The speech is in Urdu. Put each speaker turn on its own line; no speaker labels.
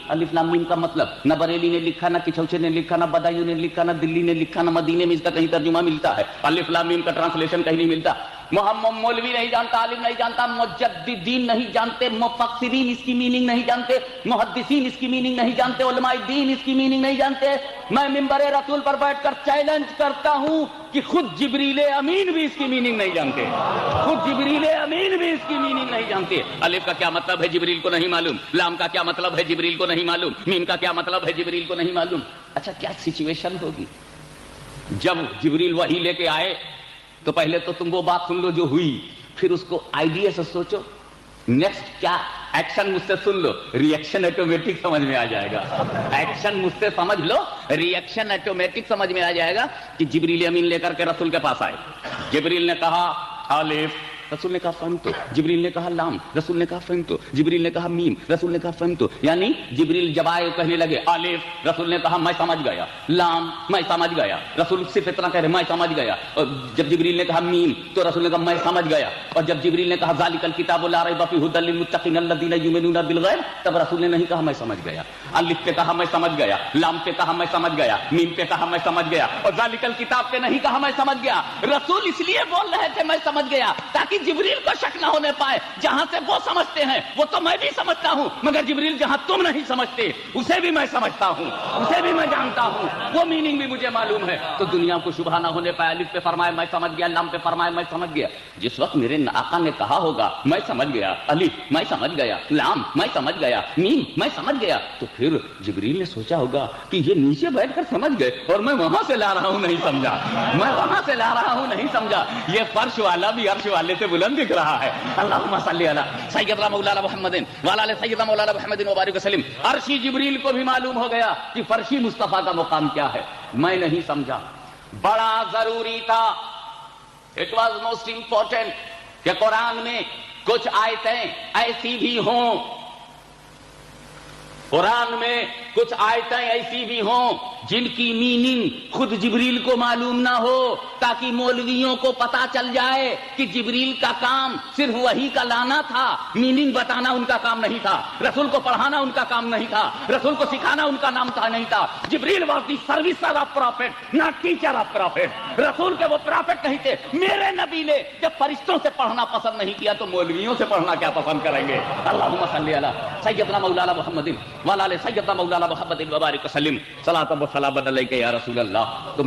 الف لام میم کا مطلب نہ بریلی نے لکھا، نہ کچھوچے نے لکھا، نہ بدایوں نے لکھا، نہ دلی نے لکھا، نہ مدینے میں اس کا کہیں ترجمہ ملتا ہے. الف لام میم کا ٹرانسلیشن کہیں نہیں ملتا. محمد مولوی نہیں جانتا، عالم نہیں جانتا، مجددین نہیں جانتے، مفسرین اس کی میننگ نہیں جانتے، محدثین اس کی میننگ نہیں جانتے، علماء دین اس کی میننگ نہیں جانتے. میں منبر رسول پر بیٹھ کر چیلنج کرتا ہوں کہ خود جبریل امین بھی اس کی میننگ نہیں جانتے، خود جبریل امین بھی اس کی میننگ نہیں جانتے. الف کا کیا مطلب ہے جبریل کو نہیں معلوم، لام کا کیا مطلب ہے جبریل کو نہیں معلوم، میم کا کیا مطلب ہے جبریل کو نہیں معلوم. اچھا کیا سچویشن ہوگی جب جبریل وحی لے کے آئے؟ تو پہلے تو تم وہ بات سن لو جو ہوئی، پھر اس کو آئیڈیا سے سوچو، نیکسٹ کیا ایکشن مجھ سے سن لو، ریئیکشن آٹومیٹک سمجھ میں آ جائے گا. ایکشن مجھ سے سمجھ لو، ریئیکشن آٹومیٹک سمجھ میں آ جائے گا. کہ جبریل امین لے کر کے رسول کے پاس آئے. جبریل نے کہا الف، رسول نے کہا فہمتو. جبریل نے کہا لام، رسول نے کہا فہمتو. جبریل نے کہا میم، رسول نے کہا فہمتو. یعنی جبریل جب آئے کہنے لگے الف، رسول نے کہا میں سمجھ گیا. لام، میں سمجھ گیا. رسول صرف اتنا کہہ رہے میں سمجھ گیا. اور جب جبریل نے کہا میم تو رسول نے کہا میں سمجھ گیا. اور جب جبریل نے کہا ذالک الکتاب لا ریب فیہ ھدی للمتقین الذین یؤمنون بالغیب، تب رسول نے نہیں کہا میں سمجھ گیا. الف پہ کہا میں سمجھ گیا، لام پہ کہا میں سمجھ گیا، میم پہ کہا میں سمجھ گیا، اور ذالک الکتاب پہ نہیں کہا میں سمجھ گیا. رسول اس لیے بول رہے تھے میں سمجھ گیا تاکہ جبریل کو شک نہ ہونے پائے. جہاں سے وہ سمجھتے ہیں وہ تو میں بھی سمجھتا ہوں، مگر جبریل جہاں تم نہیں سمجھتے اسے بھی میں سمجھتا ہوں، اسے بھی میں جانتا ہوں، وہ میننگ بھی مجھے معلوم ہے. تو دنیا کو شبہ نہ ہونے پائے. الف پہ فرمائے میں سمجھ گیا، لام پہ فرمائے میں سمجھ گیا. جس وقت میرے آقا نے کہا ہوگا میں سمجھ گیا، الف میں سمجھ گیا، لام میں سمجھ گیا، میم میں سمجھ گیا، تو پھر جبریل نے سوچا ہوگا کہ یہ نیچے بیٹھ کر سمجھ گئے اور میں وہاں سے لا رہا ہوں نہیں سمجھا، میں وہاں سے لا رہا ہوں نہیں سمجھا. یہ فرش والا بھی عرش والے سے بلند دکھ رہا ہے. اللہم صلی علی سیدنا مولانا محمد وعلی آل سیدنا مولانا محمد وبارک وسلم. عرشی جبریل کو بھی معلوم ہو گیا کہ فرشی مصطفیٰ کا مقام کیا ہے. میں نہیں سمجھا. بڑا ضروری تھا، اٹ واز موسٹ امپورٹنٹ کہ قرآن میں کچھ آیتیں ایسی بھی ہوں، قرآن میں کچھ آیتیں ایسی بھی ہوں جن کی میننگ خود جبریل کو معلوم نہ ہو، تاکہ مولویوں کو پتا چل جائے کہ جبریل کا کام صرف وحی کا لانا تھا، میننگ بتانا ان کا کام نہیں تھا، رسول کو پڑھانا ان کا کام نہیں تھا، رسول کو سکھانا ان کا نام نہیں تھا. جبریل was the servicer of prophet, not teacher of prophet. رسول کے وہ پروفیٹ نہیں تھے. میرے نبی نے جب فرشتوں سے پڑھنا پسند نہیں کیا تو مولویوں سے پڑھنا کیا پسند کریں گے. اللہم صلی علی سیدنا مولانا محمد وعلی آل سیدنا مولانا محمد وبارک وسلم. صلاۃ و سلام علیک یا رسول اللہ.